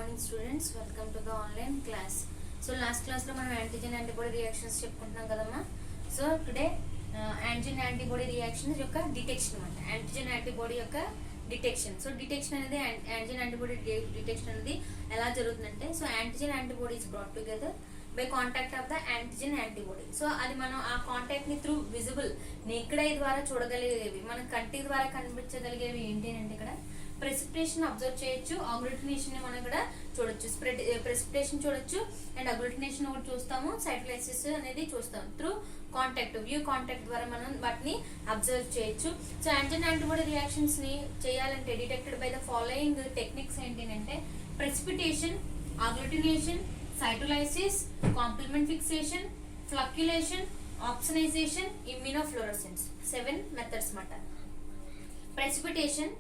morning students, welcome to the online class. So last class lo manam antigen antibody reactions చెప్పుకుంటున్నాం కదమ్మా. So today antigen antibody reactions యొక్క detection అన్నమాట. antigen antibody యొక్క detection. So detection అనేది antigen antibody detection అనేది ఎలా జరుగుతుందంటే, so antigen antibody is brought together by contact of the antigen antibody. So అది మనం ఆ కాంటాక్ట్ ని త్రూ విజిబుల్ నేకెడ్ ఐ ద్వారా చూడగలిగేవి, మన కంటి ద్వారా కనిపించగలిగేవి ఏంటి అంటే ఇక్కడ ప్రెసిపిటేషన్ అబ్జర్వ్ చేయొచ్చు, అగ్లూటినేషన్ మనం కూడా చూడొచ్చు. ప్రెసిపిటేషన్ చూడొచ్చు అండ్ అగ్లూటినేషన్ కూడా చూస్తాము, సైటోలైసిస్ అనేది చూస్తాం. త్రూ కాంటాక్ట్, వ్యూ కాంటాక్ట్ ద్వారా మనం వాటిని అబ్జర్వ్ చేయొచ్చు. సో యాంటిజెన్ యాంటీబాడీ రియాక్షన్స్ ని చేయాలంటే detected by the following techniques ఏంటంటే precipitation, agglutination, cytolysis, complement fixation, flocculation, opsonization, immunofluorescence. 7 methods mata. Precipitation,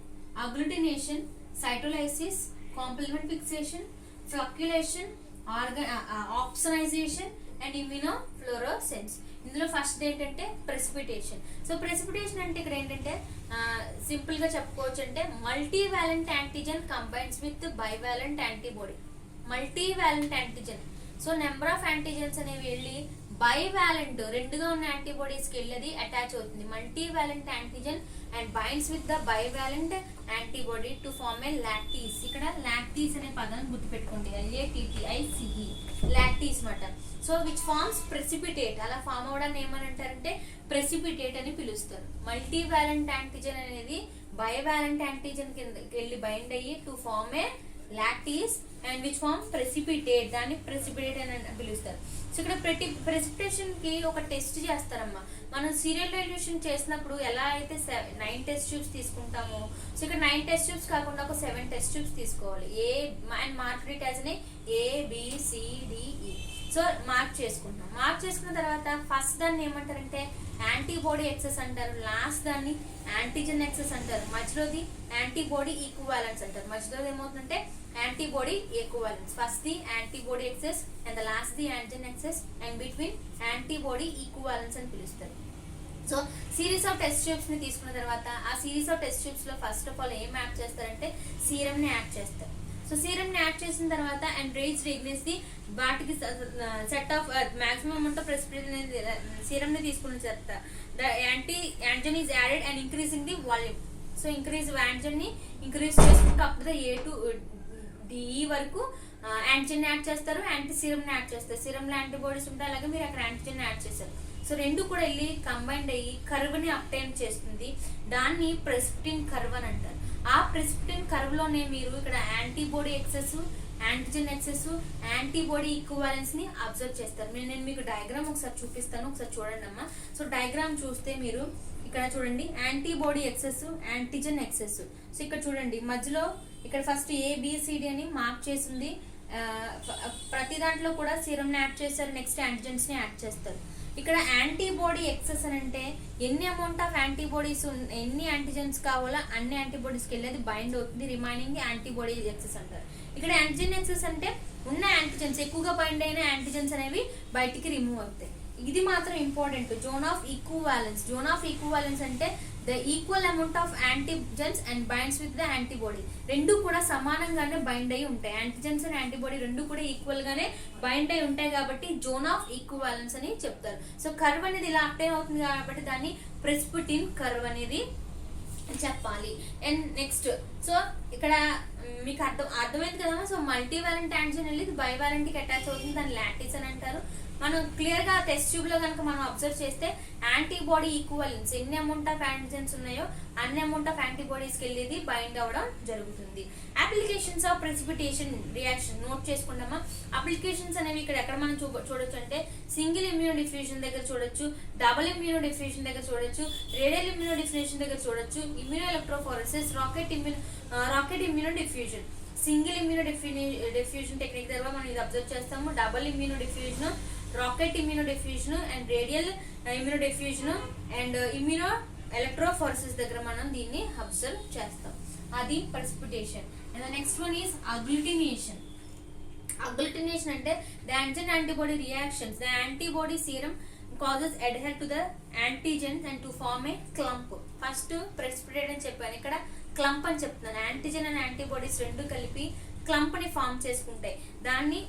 agglutination, cytolysis, complement fixation, flocculation, opsonization and immunofluorescence. ఇందులో first ఏంటంటే precipitation. So precipitation అంటే ఇక్కడ ఏంటంటే simple గా చెప్పుకోవచ్చు అంటే multivalent antigen combines with bivalent antibody. Multivalent antigen, so number of antigens అనేవి వెళ్ళి బైవాలెంట్ రెండుగా ఉన్న యాంటీబాడీస్ కి వెళ్ళి అటాచ్ అవుతుంది. మల్టీవాలెంట్ antigen and binds with the bivalent antibody to form a లాక్టీస్. ఇక్కడ లాక్టీస్ అనే పదాన్ని గుర్తుపెట్టుకోండి, LATTICE, లాక్టీస్ మాట. So which forms precipitate. అలా ఫామ్ అవడాన్ని ఏమని అంటారంటే ప్రెసిపిటేట్ అని పిలుస్తారు. మల్టీవాలెంట్ యాంటీజెన్ అనేది బైవాలెంట్ యాంటీజెన్ కింద వెళ్ళి బైండ్ అయ్యి to form a లాక్టీస్ and which form precipitate, దాన్ని ప్రెసిపిటేట్ అని పిలుస్తారు. సో ఇక్కడ ప్రెసిపిటేషన్ కి ఒక టెస్ట్ చేస్తారమ్మా. మనం సీరియల్ డైల్యూషన్ చేసినప్పుడు ఎలా అయితే 9 టెస్ట్ ట్యూబ్స్ తీసుకుంటామో, సో ఇక్కడ 9 టెస్ట్ ట్యూబ్స్ కాకుండా ఒక 7 టెస్ట్ ట్యూబ్స్ తీసుకోవాలి. And mark it as ABCDE. So mark చేసుకుంటాం. మార్క్ చేసుకున్న తర్వాత ఫస్ట్ దాన్ని ఏమంటారంటే యాంటీబాడీ ఎక్సెస్ అంటారు, లాస్ట్ దాన్ని యాంటీజెన్ ఎక్సెస్ అంటారు, మధ్యలోది యాంటీబాడీ ఈక్వివాలెన్స్ అంటారు. మధ్యలో ఏమవుతుందంటే antibody equivalence. First the antibody excess and the last the antigen excess and between antibody equivalence అని పిలుస్తారు. So series of test tubes ని తీసుకున్న తర్వాత ఆ సిరీస్ ఆఫ్ టెస్ట్ ట్యూబ్స్ లో ఫస్ట్ ఆఫ్ ఆల్ ఏం యాడ్ చేస్తారంటే సీరం ని యాడ్ చేస్తారు. సో సీరం ని యాడ్ చేసిన తర్వాత అండ్ రేజ్ రిగ్నెస్ ది వాటికి set of maximum amount of precipitation serum ని తీసుకున్న తర్వాత the antigen is added and increasing the volume. So antigen ని ఇంక్రీజ్ చేసుకుంటూ up to the A to D వరకు యాంటీజెన్ యాడ్ చేస్తారు, యాంటీ సీరం ని add చేస్తారు. సీరం లో యాంటీబాడీస్ ఉంటాయి, అలాగే మీరు అక్కడ యాంటీజెన్ యాడ్ చేస్తారు. సో రెండు కూడా వెళ్ళి కంబైండ్ అయ్యి కర్వ్ ని అప్టైన్ చేస్తుంది. దాన్ని ప్రెసిపిటిన్ కర్వ్ అని అంటారు. ఆ ప్రెసిపిటిన్ కర్వ్ లోనే మీరు ఇక్కడ antibody excess, antigen excess, antibody equivalence ని అబ్జర్వ్ చేస్తారు. నేను మీకు డయాగ్రామ్ ఒకసారి చూపిస్తాను, ఒకసారి చూడండి అమ్మా. సో డయాగ్రామ్ చూస్తే మీరు ఇక్కడ చూడండి antibody excess, antigen excess. So ఇక్కడ చూడండి మధ్యలో ఇక్కడ ఫస్ట్ ABCD అని మార్క్ చేసింది. ప్రతి దాంట్లో కూడా సీరం ని యాడ్ చేస్తారు, నెక్స్ట్ యాంటీజెన్స్ ని యాడ్ చేస్తారు. ఇక్కడ యాంటీబాడీ ఎక్సెస్ అని అంటే ఎన్ని అమౌంట్ ఆఫ్ యాంటీబాడీస్, ఎన్ని యాంటీజెన్స్ కావాలో అన్ని యాంటీబాడీస్ కి వెళ్ళేది బైండ్ అవుతుంది, రిమైనింగ్ యాంటీబాడీ ఎక్సెస్ అంటారు. ఇక్కడ యాంటీజెన్ ఎక్సెస్ అంటే ఉన్న యాంటీజెన్స్, ఎక్కువగా బైండ్ అయిన యాంటీజెన్స్ అనేవి బయటికి రిమూవ్ అవుతాయి. ఇది మాత్రం important. Zone of equivalence. Zone of equivalence అంటే the equal amount of antigens and binds with the antibody. రెండు కూడా సమానంగానే బైండ్ అయి ఉంటాయి. యాంటీజెన్స్ అండ్ యాంటీబాడీ రెండు కూడా ఈక్వల్ గానే బైండ్ అయి ఉంటాయి కాబట్టి జోన్ ఆఫ్ ఈక్వివాలెన్స్ అని చెప్తారు. సో కర్వ్ అనేది ఇలా అప్టైన్ అవుతుంది కాబట్టి దాన్ని ప్రెసిపిటిన్ కర్వ్ అనేది చెప్పాలి. అండ్ నెక్స్ట్ సో ఇక్కడ మీకు అర్థమైంది కదా. సో మల్టీవాలెంట్ యాంటీజెన్ వెళ్ళి బైవాలెంట్ కి అటాచ్ అవుతుంది, దాన్ని లాక్టీస్ అని అంటారు. మనం క్లియర్ గా టెస్ట్ ట్యూబ్ లో కనుక మనం అబ్జర్వ్ చేస్తే యాంటీబాడీ ఈక్వివాలెన్స్ ఎన్ని అమౌంట్ ఆఫ్ యాంటీజెన్స్ ఉన్నాయో అన్ని అమౌంట్ ఆఫ్ యాంటీబాడీస్ కి వెళ్ళేది బైండ్ అవ్వడం జరుగుతుంది. Applications of precipitation reaction note చేసుకుంటామా. అప్లికేషన్స్ అనేవి ఇక్కడ ఎక్కడ మనం చూడొచ్చు అంటే సింగిల్ ఇమ్యూనో డిఫ్యూజన్ దగ్గర చూడొచ్చు, డబుల్ ఇమ్యూనో డిఫ్యూజన్ దగ్గర చూడొచ్చు, రేడియల్ ఇమ్యూనో డిఫ్యూజన్ దగ్గర చూడొచ్చు, immuno electrophoresis, rocket immuno diffusion. Single immuno diffusion technique దగ్గర మనం ఇది అబ్జర్వ్ చేస్తాము. Double immuno diffusion, rocket immuno diffusion and radial immuno diffusion and immuno electrophoresis దగ్గర మనం దీన్ని అబ్జర్వ్ చేస్తాం. అది precipitation. And next one is agglutination. Agglutination అంటే the antigen antibody reactions, the antibody serum causes adhere to the antigens and to form a clump. First precipitate అని చెప్పాను, ఇక్కడ clump అని చెప్తున్నాను. యాంటీజెన్ అండ్ యాంటీబాడీస్ రెండు కలిపి క్లంప్ ని form చేసుకుంటాయి. దానిని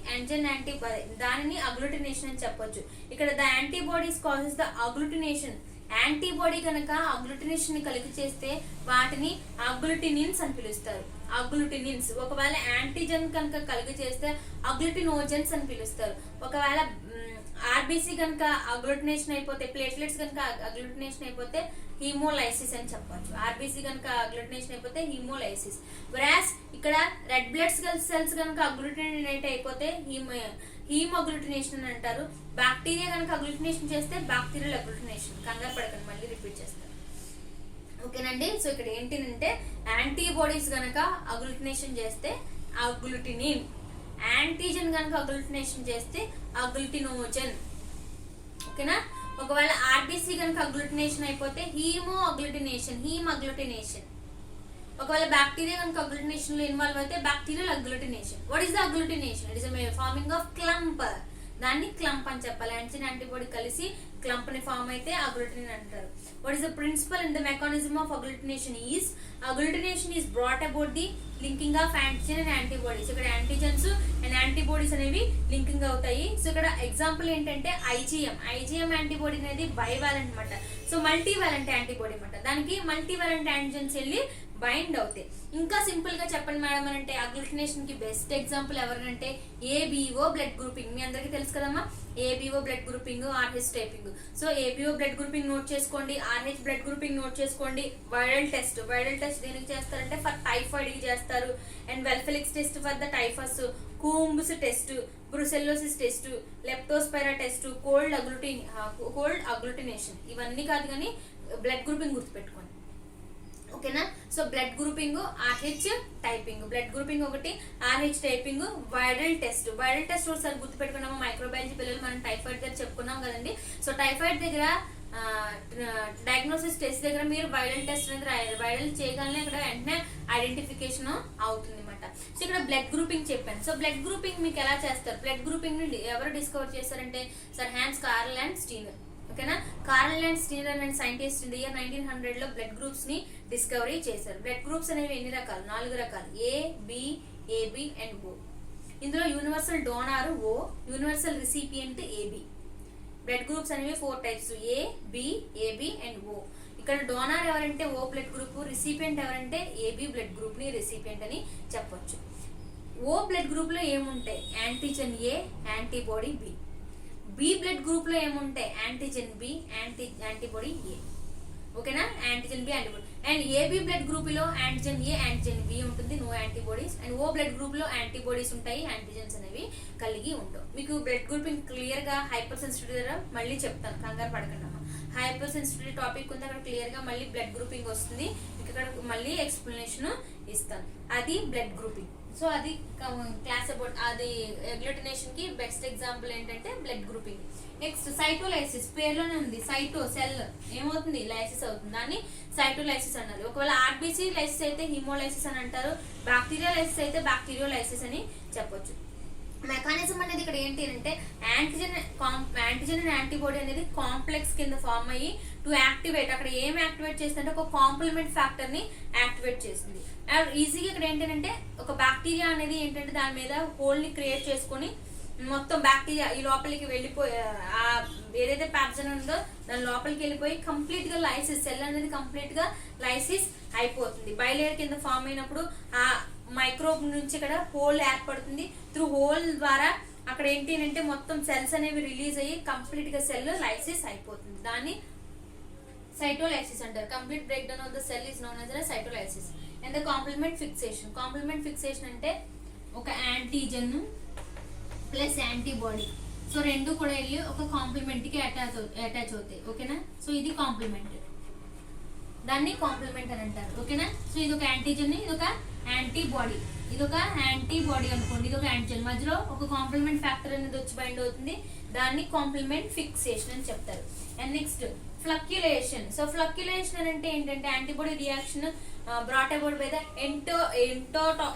అగ్లూటినేషన్ అని చెప్పొచ్చు. ఇక్కడ the antibodies causes the agglutination. Antibody కనుక అగ్లూటినేషన్ ని కలిగి చేస్తే వాటిని అగ్లూటినిన్స్ అని పిలుస్తారు. అగ్లూటినిన్స్. ఒకవేళ యాంటీజెన్ కనుక కలిగి చేస్తే అగ్లూటినోజన్స్ అని పిలుస్తారు. ఒకవేళ ఆర్బీసీ కనుక అగ్లూటినేషన్ అయిపోతే, ప్లేట్లెట్స్ కనుక అగ్లూటినేషన్ అయిపోతే హీమోలైసిస్ అని చెప్పొచ్చు. ఆర్బీసీ కనుక అగ్లూటినేషన్ అయిపోతే హీమోలైసిస్. వెరాస్ ఇక్కడ రెడ్ బ్లడ్ సెల్స్ కనుక అగ్లూటినేట్ అయిపోతే హీమోగ్లూటినేషన్ అని అంటారు. బ్యాక్టీరియా కనుక అగ్లూటినేషన్ చేస్తే బ్యాక్టీరియల్ అగ్లూటినేషన్. కంగారు పడకండి, మళ్ళీ రిపీట్ చేస్తాను. ఓకేనండి. సో ఇక్కడ ఏంటంటే యాంటీబాడీస్ కనుక అగ్లూటినేషన్ చేస్తే అగ్లూటినిన్, యాంటీజెన్ కనుక అగ్లూటినేషన్ చేస్తే అగ్లూటినోజన్. ఓకేనా. ఒకవేళ ఆర్బీసీ కనుక అగ్లూటినేషన్ అయిపోతే హీమో అగ్లూటినేషన్. ఒకవేళ బ్యాక్టీరియా కనుక అగ్లూటినేషన్ లో ఇన్వాల్వ్ అయితే bacterial agglutination. What is the agglutination? It is forming of clump. దాన్ని క్లంప్ అని చెప్పాలి. యాంటీజెన్ యాంటీబాడీ కలిసి క్లంప్ ని ఫామ్ అయితే అగ్లూటినిన్ అంటారు. What is the principle and the mechanism of agglutination is agglutination is brought about the linking of antigen and antibodies. ఇక్కడ antigens and antibodies అనేవి linking అవుతాయి. సో ఇక్కడ ఎగ్జాంపుల్ ఏంటంటే IgM antibody అనేది bivalent అనమాట. So మల్టీవాలెంట్ antibody అనమాట. దానికి మల్టీవాలెంట్ antigens వెళ్ళి బైండ్ అవుతాయి. ఇంకా సింపుల్ గా చెప్పండి మేడం అని అంటే అగ్లూటినేషన్ కి బెస్ట్ ఎగ్జాంపుల్ ఎవరంటే ఏబిఓ బ్లడ్ గ్రూపింగ్. మీ అందరికీ తెలుసు కదమ్మా, ABO blood grouping, Rh typing. So ABO blood grouping note చేసుకోండి, ఆర్హెచ్ బ్లడ్ గ్రూపింగ్ నోట్ చేసుకోండి. వైరల్ టెస్ట్ దేనికి చేస్తారంటే ఫర్ టైఫాయిడ్ కి చేస్తారు. And Weil Felix test for the typhus, Coombs test, brucellosis test, leptospira test, cold agglutination. ఇవన్నీ కాదు కానీ blood grouping గుర్తుపెట్టుకోండి. ఓకేనా. So blood grouping, Rh typing. Blood grouping ఒకటి, ఆర్హెచ్ టైపింగ్, వైరల్ టెస్ట్ ఒకసారి గుర్తుపెట్టుకున్నాము. మైక్రోబయాలజీ పిల్లలు మనం టైఫాయిడ్ దగ్గర చెప్పుకున్నాం కదండి. సో టైఫాయిడ్ దగ్గర డయాగ్నోసిస్ టెస్ట్ దగ్గర మీరు వైరల్ టెస్ట్ అనేది రాయాలి. వైరల్ చేయగానే ఇక్కడ వెంటనే ఐడెంటిఫికేషన్ అవుతుంది అనమాట. సో ఇక్కడ బ్లడ్ గ్రూపింగ్ చెప్పాను. సో బ్లడ్ గ్రూపింగ్ మీకు ఎలా చేస్తారు? బ్లడ్ గ్రూపింగ్ ని ఎవరు డిస్కవర్ చేశారంటే sir Hans Karl and Steiner. ఓకేనా. Karl and Steiner and scientist in year 1900 లో బ్లడ్ గ్రూప్స్ ని డిస్కవరీ చేశారు. బ్లడ్ గ్రూప్స్ అనేవి ఎన్ని రకాలు? 4 రకాలు. A, B, AB and O. ఇందులో universal donor O, universal recipient AB. Blood groups అనేవి 4 types: A, B, AB and O. ఇక్కడ డోనార్ ఎవరంటే ఓ బ్లడ్ గ్రూప్, రిసిపియంట్ ఎవరంటే ఏబి బ్లడ్ గ్రూప్ ని రిసిపియంట్ అని చెప్పొచ్చు. ఓ బ్లడ్ గ్రూప్ లో ఏముంటాయి? Antigen A, antibody B. B blood group లో ఏముంటాయి? Antigen B, antibody A. ఓకేనా. Antigen B, antibody. And AB blood group లో యాంటీజెన్ ఏ, యాంటీజెన్ బి ఉంటుంది, no antibodies. And O blood group లో antibodies ఉంటాయి, antigens అనేవి కలిగి ఉండవు. మీకు బ్లడ్ గ్రూపింగ్ క్లియర్ గా హైపర్ సెన్సిటివ్ దగ్గర మళ్ళీ చెప్తాను, కంగారు పడకండి అమ్మా. హైపర్ సెన్సిటివ్ టాపిక్ ఉంది, అక్కడ క్లియర్ గా మళ్ళీ బ్లడ్ గ్రూపింగ్ వస్తుంది. ఇక్కడ మళ్ళీ ఎక్స్ప్లెనేషన్ ఇస్తాను. అది బ్లడ్ గ్రూపింగ్. సో అది క్లాస్ అబౌట్ అది అగ్లూటినేషన్ కి బెస్ట్ ఎగ్జాంపుల్ ఏంటంటే బ్లడ్ గ్రూపింగ్. నెక్స్ట్ సైటోలైసిస్. పేర్లోనే ఉంది, సైటో సెల్ ఏమవుతుంది? లైసిస్ అవుతుంది. దాన్ని సైటోలైసిస్ అన్నారు. ఒకవేళ ఆర్బీసీ లైసిస్ అయితే హీమోలైసిస్ అని అంటారు. బ్యాక్టీరియా లైసిస్ అయితే బ్యాక్టీరియోలైసిస్ అని చెప్పొచ్చు. మెకానిజం అనేది ఇక్కడ ఏంటి అంటే యాంటీజెన్ అండ్ యాంటీబాడీ అనేది కాంప్లెక్స్ కింద ఫామ్ అయ్యి టు యాక్టివేట్. అక్కడ ఏం యాక్టివేట్ చేస్తుందంటే ఒక కాంప్లిమెంట్ ఫ్యాక్టర్ ని యాక్టివేట్ చేస్తుంది. ఈజీగా ఇక్కడ ఏంటంటే ఒక బ్యాక్టీరియా అనేది ఏంటంటే దాని మీద హోల్ ని క్రియేట్ చేసుకొని మొత్తం బ్యాక్టీరియా ఈ లోపలికి వెళ్ళిపోయి ఏదైతే ప్యాథజన్ ఉందో దాని లోపలికి వెళ్ళిపోయి కంప్లీట్ గా లైసిస్, సెల్ అనేది కంప్లీట్ గా లైసిస్ అయిపోతుంది. బయలేయర్ కింద ఫామ్ అయినప్పుడు ఆ మైక్రోబ్ నుంచి ఇక్కడ హోల్ ఏర్పడుతుంది. త్రూ హోల్ ద్వారా అక్కడ ఏంటి అంటే మొత్తం సెల్స్ అనేవి రిలీజ్ అయ్యి కంప్లీట్ గా సెల్ లైసిస్ అయిపోతుంది. దాన్ని సైటోలైసిస్ అంటారు. Complete break down of the cell is known as cytolysis. And the complement fixation. Complement fixation అంటే ఒక యాంటీజెన్ ప్లస్ యాంటీబాడీ, సో రెండు కూడా వెళ్ళి ఒక కాంప్లిమెంట్ కి అటాచ్ అవుతాయి. ఓకేనా. సో ఇది కాంప్లిమెంట్, దాన్ని కాంప్లిమెంట్ అని అంటారు. ఓకేనా. సో ఇది ఒక యాంటీజెన్, ఇది ఒక యాంటీబాడీ, ఇది ఒక యాంటీబాడీ అనుకోండి, ఇది ఒక యాంటీజెన్. మధ్యలో ఒక కాంప్లిమెంట్ ఫ్యాక్టర్ అనేది వచ్చి బైండ్ అవుతుంది, దాన్ని కాంప్లిమెంట్ ఫిక్సేషన్ అని చెప్తారు. And next flocculation. So flocculation అంటే ఏంటంటే antibody reaction brought about by the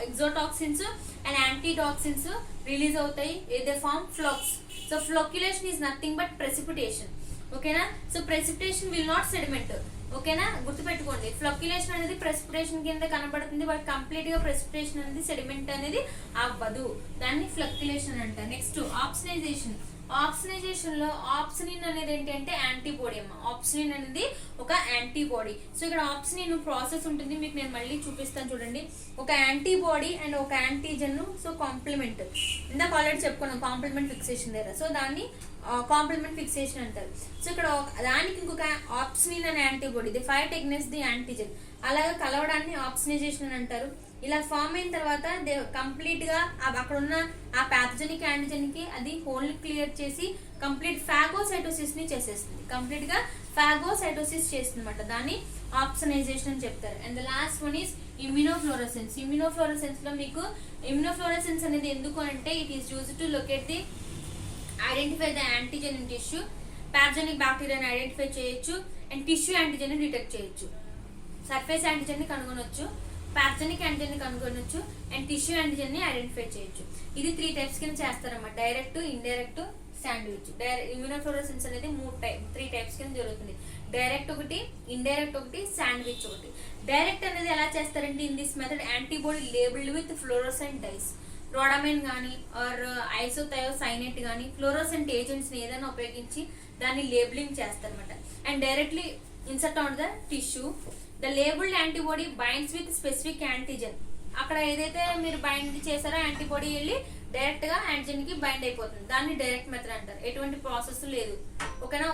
exotoxins and antitoxins release అవుతాయి. They form flocs. So flocculation is nothing but precipitation. ఓకేనా. So precipitation will not sediment. ఓకేనా, గుర్తుపెట్టుకోండి. Flocculation అనేది precipitation కింద కనబడుతుంది, but complete గా ప్రెసిపిటేషన్ అనేది సెడిమెంట్ అనేది అవ్వదు, దాన్ని ఫ్లక్యులేషన్ అంటారు. నెక్స్ట్ ఆప్సనైజేషన్. ఆప్సనైజేషన్ లో ఆప్సనిన్ అనేది ఏంటి అంటే యాంటీబాడీ అమ్మ. ఆప్సనిన్ అనేది ఒక యాంటీబాడీ. సో ఇక్కడ ఆప్సనిన్ ప్రాసెస్ ఉంటుంది, మీకు నేను మళ్ళీ చూపిస్తాను చూడండి. ఒక యాంటీబాడీ అండ్ ఒక యాంటీజన్, సో కాంప్లిమెంట్, ఇందాక ఆల్రెడీ చెప్పుకున్నాం కాంప్లిమెంట్ ఫిక్సేషన్ దగ్గర, సో దాన్ని కాంప్లిమెంట్ ఫిక్సేషన్ అంటారు. సో ఇక్కడ దానికి ఇంకొక ఆప్సనిన్ అనే antibody, the fight against the antigen, అలాగా కలవడాన్ని ఆప్సనైజేషన్ అని అంటారు. ఇలా ఫామ్ అయిన తర్వాత కంప్లీట్ గా అక్కడ ఉన్న ఆ ప్యాథోజెనిక్ యాంటీజెన్ కి అది హోల్ క్లియర్ చేసి కంప్లీట్ ఫాగోసైటోసిస్ ని చేసేస్తుంది, కంప్లీట్ గా ఫాగోసైటోసిస్ చేస్తుంది అనమాట, దాన్ని ఆప్సనైజేషన్ అని చెప్తారు. And the last one is immunofluorescence. Immunofluorescence లో మీకు ఇమ్యూనోఫ్లోరసెన్స్ అనేది ఎందుకు అంటే it is used to locate the identify the antigen in tissue, pathogenic బ్యాక్టీరియాని ఐడెంటిఫై చేయొచ్చు, అండ్ టిష్యూ యాంటీజెన్ ని డిటెక్ట్ చేయొచ్చు. సర్ఫేస్ యాంటీజెన్ ని కనుగొనొచ్చు, ప్యాథోజెనిక్ యాంటీజెన్ ని కనుగొనొచ్చు, అండ్ టిష్యూ యాంటీజెన్ ని ఐడెంటిఫై చేయొచ్చు. ఇది 3 టైప్స్ కింద చేస్తారన్నమాట, డైరెక్ట్, ఇండైరెక్ట్, శాండ్విచ్. ఇమ్యూనోఫ్లోరసెన్స్ అనేది 3 టైప్స్ కింద జరుగుతుంది. డైరెక్ట్ ఒకటి, ఇండైరెక్ట్ ఒకటి, శాండ్విచ్ ఒకటి. డైరెక్ట్ అనేది ఎలా చేస్తారంటే in this method antibody labelled with fluorescent dyes, rhodamine కానీ ఆర్ ఐసోథయోసైనేట్ కానీ ఫ్లోరోసెంట్ ఏజెంట్స్ ని ఏదైనా ఉపయోగించి దాన్ని లేబులింగ్ చేస్తారన్నమాట. And directly insert on the tissue, the labelled antibody binds with specific antigen. అక్కడ ఏదైతే మీరు బైండ్ చేశారో యాంటీబాడీ వెళ్ళి డైరెక్ట్ గా యాంటీజెన్ కి బైండ్ అయిపోతుంది, దాన్ని డైరెక్ట్ మెథడ్ అంటారు. ఎటువంటి ప్రాసెస్ లేదు, ఓకేనా.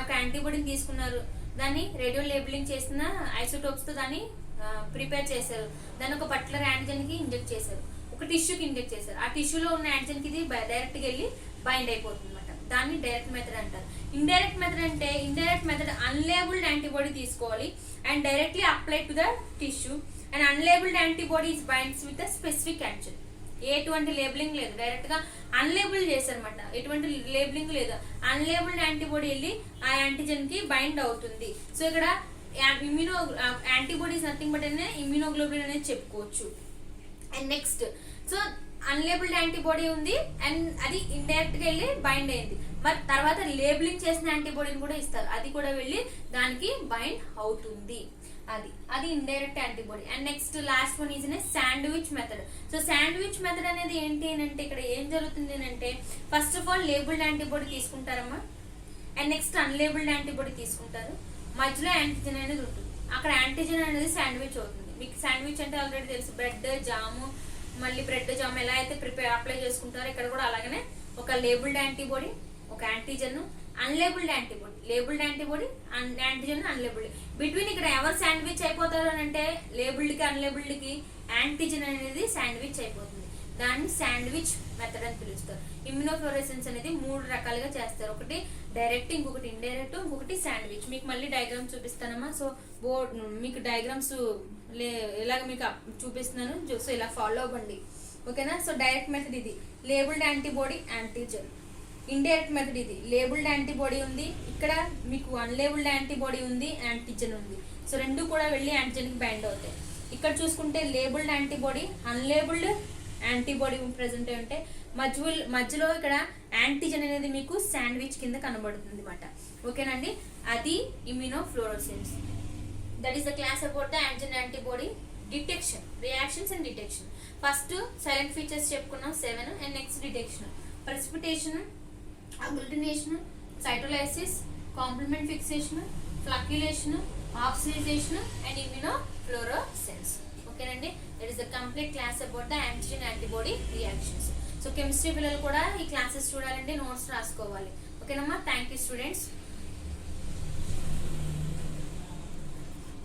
ఒక యాంటీబాడీని తీసుకున్నారు, దాన్ని రేడియో లేబులింగ్ చేసిన ఐసోటోప్స్ తో దాన్ని ప్రిపేర్ చేశారు, దాన్ని ఒక పర్టికులర్ యాంటీజెన్ కి ఇంజెక్ట్ చేశారు, ఒక టిష్యూకి ఇంజెక్ట్ చేశారు, ఆ టిష్యూలో ఉన్న యాంటీజెన్ కి ఇది డైరెక్ట్ గా వెళ్ళి బైండ్ అయిపోతుంది అనమాట, దాన్ని డైరెక్ట్ మెథడ్ అంటారు. ఇండైరెక్ట్ మెథడ్ అంటే ఇండైరెక్ట్ మెథడ్ అన్లేబుల్డ్ యాంటీబాడీ తీసుకోవాలి and directly apply to the tissue, and unlabelled antibodies binds with the specific antigen. ఎటువంటి లేబులింగ్ లేదు, డైరెక్ట్ గా అన్లేబుల్ చేశారనమాట, ఎటువంటి లేబులింగ్ లేదు, అన్లేబుల్డ్ యాంటీబాడీ వెళ్ళి ఆ యాంటీజెన్ కి బైండ్ అవుతుంది. సో ఇక్కడ ఇమ్యూనో యాంటీబాడీస్ నథింగ్ బట్ అనే ఇమ్యూనోగ్లోబులిన్ అనేది చెప్పుకోవచ్చు. And next, so unlabelled antibody ఉంది అండ్ అది ఇండైరెక్ట్ గా వెళ్ళి బైండ్ అయింది, మరి తర్వాత లేబులింగ్ చేసిన యాంటీబాడీని కూడా ఇస్తారు, అది కూడా వెళ్ళి దానికి బైండ్ అవుతుంది, అది indirect antibody. And next last one is sandwich method. So sandwich method అనేది ఏంటి అంటే ఇక్కడ ఏం జరుగుతుంది అంటే first of all labelled antibody తీసుకుంటారమ్మా, అండ్ నెక్స్ట్ అన్లేబుల్డ్ యాంటీబాడీ తీసుకుంటారు, మధ్యలో యాంటీజెన్ అనేది ఉంటుంది, అక్కడ యాంటీజెన్ అనేది శాండ్విచ్ అవుతుంది. మీకు శాండ్విచ్ అంటే ఆల్రెడీ తెలుసు, బ్రెడ్ జాము, మళ్ళీ బ్రెడ్ జామ్ ఎలా అయితే అప్లై చేసుకుంటారో ఇక్కడ కూడా అలాగనే ఒక లేబుల్డ్ యాంటీబాడీ, ఒక antigen, unlabelled antibody, labelled antibody, antigen, unlabelled. Between ఇక్కడ ఎవరు శాండ్విచ్ అయిపోతారు అంటే లేబుల్డ్ కి అన్లేబుల్డ్ కి యాంటీజెన్ అనేది శాండ్విచ్ అయిపోతుంది, దాన్ని శాండ్విచ్ మెథడ్ అని పిలుస్తారు. ఇమ్యూనోఫ్లోరెసెన్స్ అనేది 3 రకాలుగా చేస్తారు, ఒకటి డైరెక్ట్, ఇంకొకటి ఇండైరెక్ట్, ఇంకొకటి శాండ్విచ్. మీకు మళ్ళీ డయాగ్రామ్స్ చూపిస్తానమ్మా, సో బోర్డ్ మీకు డయాగ్రామ్స్ ఇలాగ మీకు చూపిస్తున్నాను, సో ఇలా ఫాలో అవ్వండి, ఓకేనా. సో డైరెక్ట్ మెథడ్ ఇది, labelled antibody, antigen. Indirect method ఇది, లేబుల్డ్ యాంటీబాడీ ఉంది, ఇక్కడ మీకు అన్లేబుల్డ్ యాంటీబాడీ ఉంది, యాంటీజెన్ ఉంది, సో రెండు కూడా వెళ్ళి యాంటీజెన్ కి బైండ్ అవుతాయి. ఇక్కడ చూసుకుంటే labelled antibody, unlabelled antibody present అయి ఉంటే మధ్యలో ఇక్కడ యాంటీజెన్ అనేది మీకు శాండ్విచ్ కింద కనబడుతుంది అనమాట, ఓకేనండి. అది immunofluorescence. That is the class about the antigen antibody detection, reactions and detection. First salient features చెప్పుకున్నాం 7, and next detection, precipitation, agglutination, cytolysis, complement fixation, flocculation, oxidization and immunofluorescence, ఓకేనండి. That is the complete class about the antigen antibody reactions. So chemistry పిల్లలు కూడా ఈ classes చూడాలంటే notes రాసుకోవాలి, ఓకేనమ్మా. Thank you students.